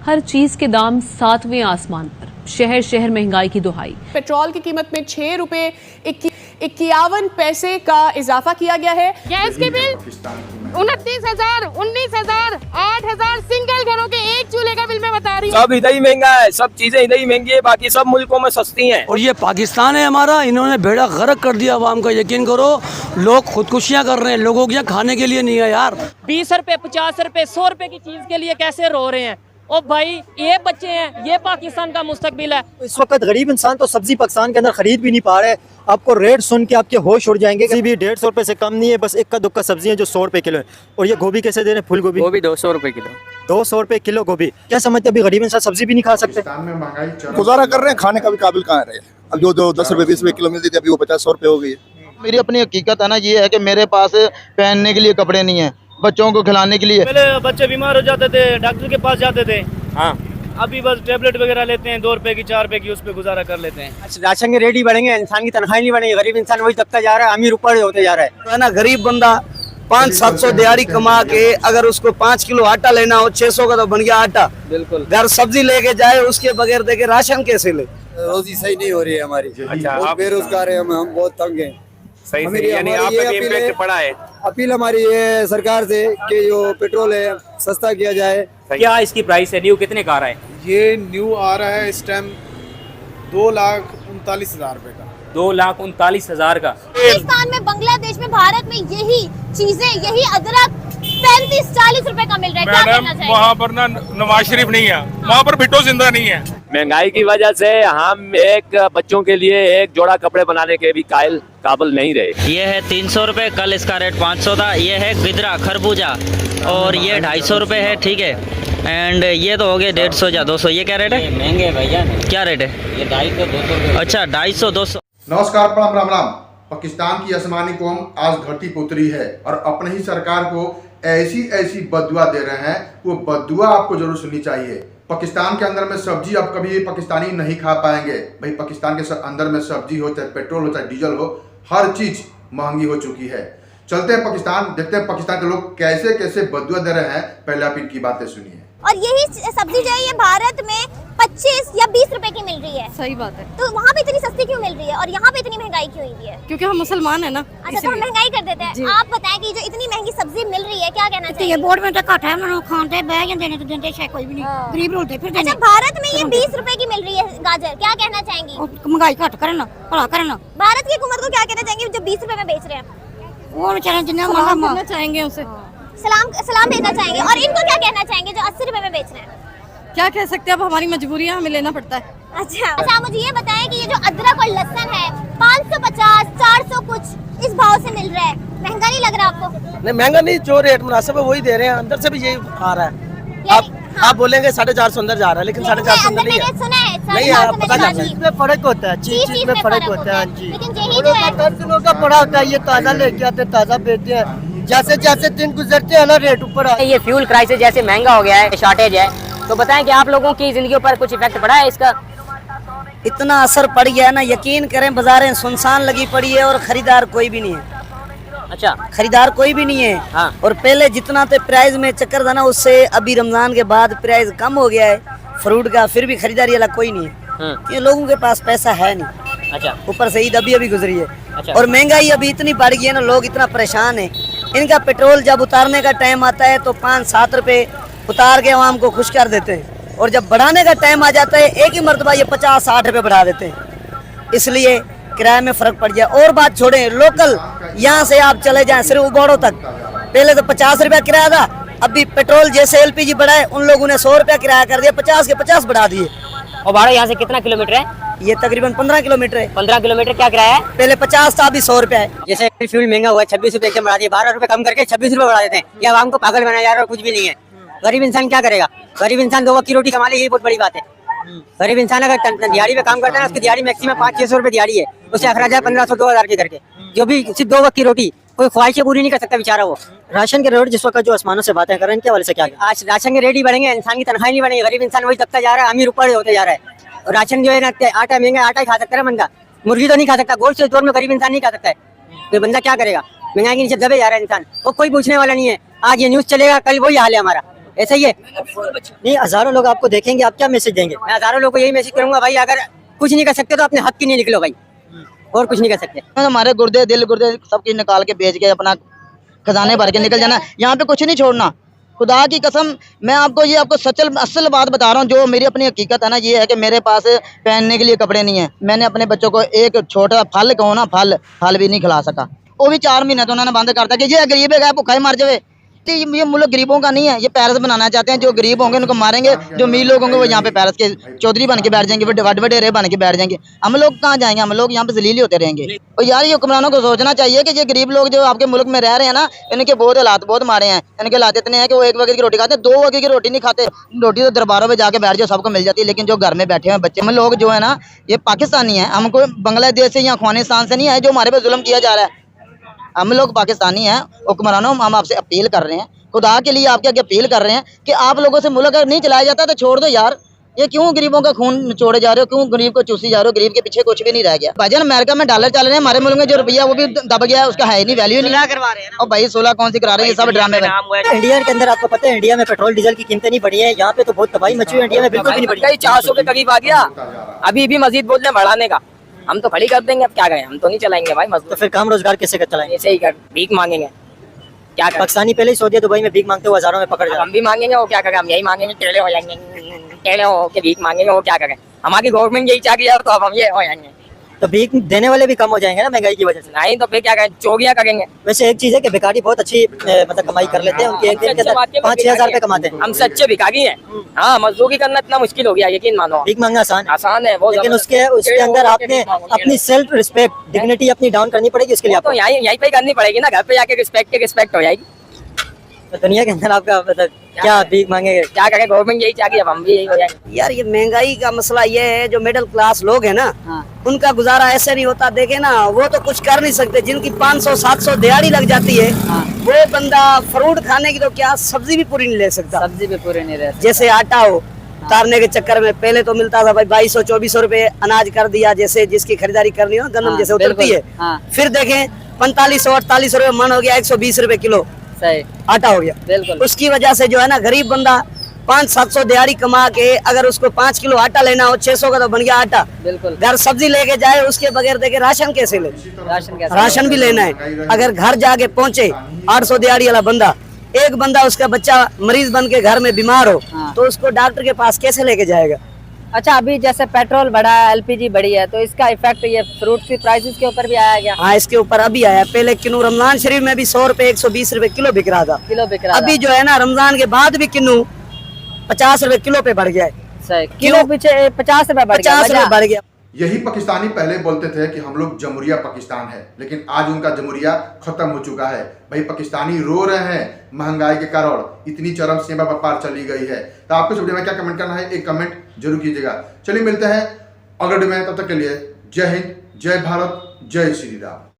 हर चीज के दाम 7वें आसमान पर। शहर शहर महंगाई की दुहाई। पेट्रोल की कीमत में 6 रुपए 51 पैसे का इजाफा किया गया है। गैस के बिल 29,000, 19,000, 8,000 सिंगल घरों के एक चूल्हे का बिल मैं बता रही हूँ। सब इधर ही महंगा है, सब चीजें इधर ही महंगी है, बाकी सब मुल्कों में सस्ती हैं। और ये पाकिस्तान है हमारा, इन्होंने बेड़ा गर्क कर दिया आवाम का। यकीन करो, लोग खुदकुशियां कर रहे हैं, लोगों के यहाँ खाने के लिए नहीं है यार। 20 रुपए, 50 रुपए, 100 रुपए की चीज के लिए कैसे रो रहे हैं। ओ भाई, ये बच्चे हैं, ये पाकिस्तान का मुस्तकबिल है। इस वक्त गरीब इंसान तो सब्जी पाकिस्तान के अंदर खरीद भी नहीं पा रहे। आपको रेट सुन के आपके होश उड़ जाएंगे। किसी भी 150 रुपए से कम नहीं है, बस इक्का दुक्का सब्जी है जो 100 रुपए किलो है। और ये गोभी कैसे दे रहे हैं? फूल गोभी 200 रुपए किलो। 200 रुपए किलो गोभी। क्या समझते अभी गरीब इंसान सब्जी भी नहीं खा सकते? गुजारा कर रहे हैं, खाने का भी काबिल कहाँ रहे। अब जो 10 रुपए 20 रुपए किलो मिलती थी, अभी वो 50-100 रुपए हो गई है। मेरी अपनी हकीकत है ना, ये है कि मेरे पास पहनने के लिए कपड़े नहीं है, बच्चों को खिलाने के लिए। पहले बच्चे बीमार हो जाते थे, डॉक्टर के पास जाते थे। हाँ, अभी बस टेबलेट वगैरह लेते हैं, 2 रुपए की 4 रुपए की, उस पे गुजारा कर लेते हैं। राशन के रेट ही बढ़ेंगे, इंसान की तनख्वाही नहीं बढ़ेगी। गरीब इंसान वही दबता जा रहा है, अमीर ऊपर होते जा रहा है ना। गरीब बंदा 500-700 दिहाड़ी कमा के अगर उसको 5 किलो आटा लेना हो, 600 का तो बन गया आटा। बिल्कुल। घर सब्जी लेके जाए, उसके बगैर देके राशन कैसे ले? रोजी सही नहीं हो रही है हमारी। अच्छा, बेरोजगार है, हम बहुत तंग हैं। सही यानी आप पे इम्पैक्ट पड़ा है। अपील हमारी ये सरकार से कि जो पेट्रोल है सस्ता किया जाए। क्या इसकी प्राइस है? न्यू कितने का आ रहा है? ये न्यू आ रहा है इस टाइम 2,39,000 रुपए का। 2,39,000 का। पाकिस्तान में, बांग्लादेश में, भारत में यही चीजें, यही अदरक 35-40 रुपए का मिल रहा है। क्या कहना चाहिए? वहाँ पर ना नवाज शरीफ नहीं है, वहाँ पर भुट्टो जिंदा नहीं है। महंगाई की वजह से हम एक बच्चों के लिए एक जोड़ा कपड़े बनाने के भी काबिल नहीं रहे। ये है 300 रुपए, कल इसका रेट 500 था। ये है गिदरा खरबूजा और ये 250 रुपए है, ठीक है। एंड ये तो हो गए 150 या 200। ये क्या रेट है? महंगे भैया, क्या रेट है? ये 250-200। अच्छा, 250 200। नमस्कार, प्रणाम, राम राम। पाकिस्तान की आसमानी कौम आज धरती पर उतरी है और अपने ही सरकार को ऐसी बददुआ दे रहे हैं। वो बददुआ आपको जरूर सुननी चाहिए। पाकिस्तान के अंदर में सब्जी आप कभी पाकिस्तानी नहीं खा पाएंगे भाई। पाकिस्तान के अंदर में सब्जी हो, चाहे पेट्रोल हो, चाहे डीजल हो, हर चीज महंगी हो चुकी है। चलते हैं पाकिस्तान, देखते हैं पाकिस्तान के लोग कैसे कैसे बददुआ दे रहे हैं। पहले आप इनकी बातें सुनिए। और यही सब्जी जो है ये भारत में 25 या 20 रुपए की मिल रही है। सही बात है। तो वहाँ पे इतनी सस्ती क्यों मिल रही है और यहाँ पे इतनी महंगाई क्यों हुई है? क्योंकि हम मुसलमान है ना। अच्छा, तो हम महंगाई कर देते हैं। आप बताएं कि जो इतनी महंगी सब्जी मिल रही है, क्या कहना चाहिए? ये बोर्ड में तो घट है, उन्होंने खाते बह जाते हैं तो देते शायद कोई भी नहीं, गरीब रोते फिर। अच्छा, भारत में ये 20 रुपए की मिल रही है गाजर, क्या कहना चाहेंगी? महंगाई घट करना, भला करना। भारत की हुकूमत को क्या कहना चाहेंगे जो 20 रुपए में बेच रहे हैं? वो बेचारे जितना महंगा चाहेंगे उसे सलाम भेजना चाहेंगे। और इनको क्या कहना चाहेंगे जो 80 रुपए में बेच रहे हैं? क्या कह सकते हैं, अब हमारी मजबूरी है, हमें लेना पड़ता है। अच्छा, मुझे ये बताएं कि ये जो अदरक और लहसुन है 550, 400 कुछ इस भाव से मिल रहा है, महंगा नहीं लग रहा आपको? नहीं, महंगा नहीं, जो रेट मुनासिब है वही दे रहे हैं। अंदर से भी यही आ रहा है। आप बोलेंगे 450 अंदर जा रहा है, लेकिन 450 अंदर नहीं है। सुना है नहीं, पता चलता है। इसमें फर्क होता है, चीज में फर्क होता है। जी, लेकिन यही जो है 10 दिनों का पड़ा होता है, ये ताजा लेके आते, ताजा बेचते हैं। जैसे जैसे दिन गुजरते हैं ना, रेट ऊपर आता है। ये फ्यूल क्राइसिस जैसे महंगा हो गया है, शॉर्टेज है, तो बताएं कि आप लोगों की जिंदगी पर कुछ इफेक्ट पड़ा है इसका? इतना असर पड़ गया ना, यकीन करें बाजारें सुनसान लगी पड़ी है और खरीदार कोई भी नहीं है। अच्छा, खरीदार कोई भी नहीं है। हाँ। और पहले जितना तो प्राइस में चक्कर था ना, उससे अभी रमजान के बाद प्राइस कम हो गया है फ्रूट का, फिर भी खरीदारी वाला कोई नहीं है। ये लोगों के पास पैसा है नहीं। अच्छा, ऊपर से ईद अभी गुजरी है। अच्छा। और महंगाई अभी इतनी बढ़ गई है ना, लोग इतना परेशान है। इनका पेट्रोल जब उतारने का टाइम आता है तो 5-7 रुपए उतार के आवाम को खुश कर देते हैं, और जब बढ़ाने का टाइम आ जाता है एक ही मरतबा ये 50-60 रुपए बढ़ा देते हैं। इसलिए किराए में फर्क पड़ गया। और बात छोड़ें, लोकल यहाँ से आप चले जाएं सिर्फ उबाड़ो तक, पहले तो 50 रुपया किराया था, अभी पेट्रोल जैसे LPG बढ़ाए उन लोगों ने 100 रुपया किराया कर दिया, 50 के 50 बढ़ा दिए। और भाड़ा यहाँ से कितना किलोमीटर है? ये तकरीबन 15 किलोमीटर है। 15 किलोमीटर। क्या किराया है? पहले 50 था, अभी 100 रुपया है। जैसे फ्यूल महंगा हुआ है, 26 रुपए एकदम बढ़ा दिए, 12 रुपए कम करके 26 रुपए बढ़ा देते हैं। ये आवाम को पागल बनाया जा रहा है, कुछ भी नहीं है। गरीब इंसान क्या करेगा? गरीब इंसान 2 वक्त की रोटी कमा ले, यही बहुत बड़ी बात है। गरीब इंसान अगर दिहाड़ी पे काम करता है ना, उसकी दिहाड़ी मैक्सिमम 500-600 रुपए दिहाड़ी है, उससे अखराज है 1500-2000 के करके, जो भी सिर्फ 2 वक्त की रोटी, कोई ख्वाहिशें पूरी नहीं कर सकता बेचारा वो। राशन के रेट जिस वक्त जो आसमानों से बातें कर रहे हैं, क्या वाले से क्या? आज राशन के रेट ही बढ़ेंगे, इंसान की तनख्वाही नहीं बढ़ेगी। गरीब इंसान वही दबता जा रहा है, अमीर ऊपर होते जा रहा है। और राशन जो है ना, आटा महंगा, आटा ही खा सकता है बंदा, मुर्गी तो नहीं खा सकता। गोश्त स्टोर में गरीब इंसान नहीं खा सकता है, तो बंदा क्या करेगा? महंगाई के नीचे दबे जा रहा है इंसान, वो कोई पूछने वाला नहीं है। आज ये न्यूज चलेगा, कल वही हाल है हमारा। ऐसा ही है। नहीं, हजारों लोग आपको देखेंगे, आप क्या मैसेज देंगे? मैं हजारों लोगों को यही मैसेज करूंगा भाई, अगर कुछ नहीं कर सकते तो अपने हक की नहीं निकलो भाई, और कुछ नहीं कर सकते। हमारे गुर्दे दिल गुर्दे सबकी निकाल के बेच के अपना खजाने भर के निकल जाना, यहाँ पे कुछ नहीं छोड़ना। खुदा की कसम, मैं आपको सचल असल बात बता रहा हूँ, जो मेरी अपनी हकीकत है ना, ये है कि मेरे पास पहनने के लिए कपड़े नहीं है। मैंने अपने बच्चों को एक छोटा फल कहो ना, फल भी नहीं खिला सका। वो भी 4 महीने तो उन्होंने बंद करता कि ये गरीब है, भूखा ही मर जाए। ये मुल्क गरीबों का नहीं है, ये पेरिस बनाना चाहते हैं। जो गरीब होंगे उनको मारेंगे, जो अमीर लोग होंगे वो यहाँ पे पेरिस के चौधरी बन के बैठ जाएंगे, वडेरे बन के बैठ जाएंगे। हम लोग कहाँ जाएंगे? हम लोग यहाँ पे जलील होते रहेंगे। और यार, ये हुक्मरानों को सोचना चाहिए कि ये गरीब लोग जो आपके मुल्क में रह रहे हैं ना, इनके बहुत हालात बहुत मारे हैं। इनके हालात इतने हैं कि वो 1 वक्त की रोटी खाते हैं, 2 वक्त की रोटी नहीं खाते। रोटी तो दरबारों में जाके बैठ जाओ, सबको मिल जाती है, लेकिन जो घर में बैठे हुए बच्चे, हम लोग जो है ना, ये पाकिस्तानी है। हमको बांग्लादेश से या अफगानिस्तान से नहीं है जो हमारे पे जुल्म किया जा रहा है। हम लोग पाकिस्तानी हैं। हुक्मरानों, हम आपसे अपील कर रहे हैं, खुदा के लिए आपके आगे अपील कर रहे हैं कि आप लोगों से मुल्क अगर नहीं चलाया जाता तो छोड़ दो यार। ये क्यों गरीबों का खून छोड़े जा रहे हो? क्यों गरीब को चूसी जा रहे हो? गरीब के पीछे कुछ भी नहीं रह गया। भाईजान, अमेरिका में डॉलर चल रहे हैं, हमारे मुल्क में जो रुपया वो भी दब गया है, उसका है नहीं, वैल्यू नहीं करवा रहे हैं। और भाई 16 कौन सी करा रहे हैं? ये सब ड्रामे में। इंडिया के अंदर आपको पता है, इंडिया में पेट्रोल डीजल की कीमतें नहीं बढ़ी है। यहाँ पे तो बहुत तबाही मची हुई है, इंडिया में बिल्कुल भी नहीं बढ़ी। 400 के करीब आ गया, अभी भी मजीद बोल रहे हैं बढ़ाने का। हम तो खड़ी कर देंगे, अब क्या करें? हम तो नहीं चलाएंगे भाई मजदूर। तो फिर काम रोजगार कैसे चलाएंगे? ऐसे ही कर, भीख मांगेंगे, क्या करें? पाकिस्तानी पहले ही सऊदी दुबई में भीख मांगते हुए हजारों में पकड़ जाते। हम भी मांगेंगे, वो क्या करें? हम यही मांगेंगे, टेढ़े हो जाएंगे, टेढ़े हो के भीख मांगेंगे, वो क्या करें? हमारी गवर्नमेंट यही चाह रही है, तो अब हम ये हो जाएंगे। तो भीख देने वाले भी कम हो जाएंगे ना महंगाई की वजह से। नहीं तो फिर क्या करें? चोरियां करेंगे। वैसे एक चीज है कि भिखारी बहुत अच्छी मतलब कमाई कर लेते हैं, उनके एक दिन के अंदर 5-6 हजार रुपए कमाते हैं। हम सच्चे भिखारी हैं। हाँ, मजदूरी करना इतना मुश्किल हो गया, यकीन मानो। भीख मांगना आसान है वो, लेकिन उसके अंदर आपने अपनी सेल्फ रिस्पेक्ट, डिग्निटी अपनी डाउन करनी पड़ेगी। उसके लिए आपको यहीं पे करनी पड़ेगी ना, घर पे जाके रिस्पेक्ट हो जाएगी। तो दुनिया के अंदर आपका मतलब क्या भीख मांगेंगे? क्या करें? गवर्नमेंट यही चाह रही है, हम भी यही हो जाएंगे। यार, ये महंगाई का मसला ये है, जो मिडिल क्लास लोग है ना, उनका गुजारा ऐसे नहीं होता। देखे ना, वो तो कुछ कर नहीं सकते। जिनकी 500-700 दिहाड़ी लग जाती है, वो बंदा फ्रूट खाने की तो क्या, सब्जी भी पूरी नहीं ले सकता। सब्जी भी पूरी नहीं रह। जैसे आटा हो, उतारने के चक्कर में पहले तो मिलता था भाई 2200-2400 रुपए, अनाज कर दिया, जैसे जिसकी खरीदारी करनी हो, गन्नम जैसे उतरती है। फिर देखें 4500-4800 रुपए मन हो गया, 120 रुपए किलो सही आटा हो गया। बिल्कुल। उसकी वजह से जो है ना, गरीब बंदा 500-700 दिहाड़ी कमा के अगर उसको 5 किलो आटा लेना हो, 600 का तो बन गया आटा। बिल्कुल। घर सब्जी लेके जाए, उसके बगैर देखे राशन कैसे ले? राशन भी लेना है। अगर घर जाके पहुंचे 800 दिहाड़ी वाला बंदा, एक बंदा उसका बच्चा मरीज बन के घर में बीमार हो, तो उसको डॉक्टर के पास कैसे लेके जाएगा? अच्छा, अभी जैसे पेट्रोल बढ़ा है, एलपीजी बढ़ी है, तो इसका इफेक्ट ये फ्रूट की प्राइसेस के ऊपर भी आया क्या? हाँ, इसके ऊपर अभी आया। पहले किन्नू रमजान शरीफ में भी 100 रुपए 120 रुपए किलो बिक रहा था। अभी जो है ना, रमजान के बाद भी किन्नू 50 रुपए किलो पे बढ़ गया है। किलो पीछे 50 रुपए बढ़ गया। यही पाकिस्तानी पहले बोलते थे कि हम लोग जमहूरिया पाकिस्तान है, लेकिन आज उनका जमहूरिया खत्म हो चुका है। भाई, पाकिस्तानी रो रहे हैं महंगाई के कारण, इतनी चरम सीमा पर पार चली गई है। तो आपको इस वीडियो में क्या कमेंट करना है, एक कमेंट जरूर कीजिएगा। चलिए मिलते हैं अगले वीडियो में, तब तक के लिए जय हिंद, जय भारत, जय श्री राम।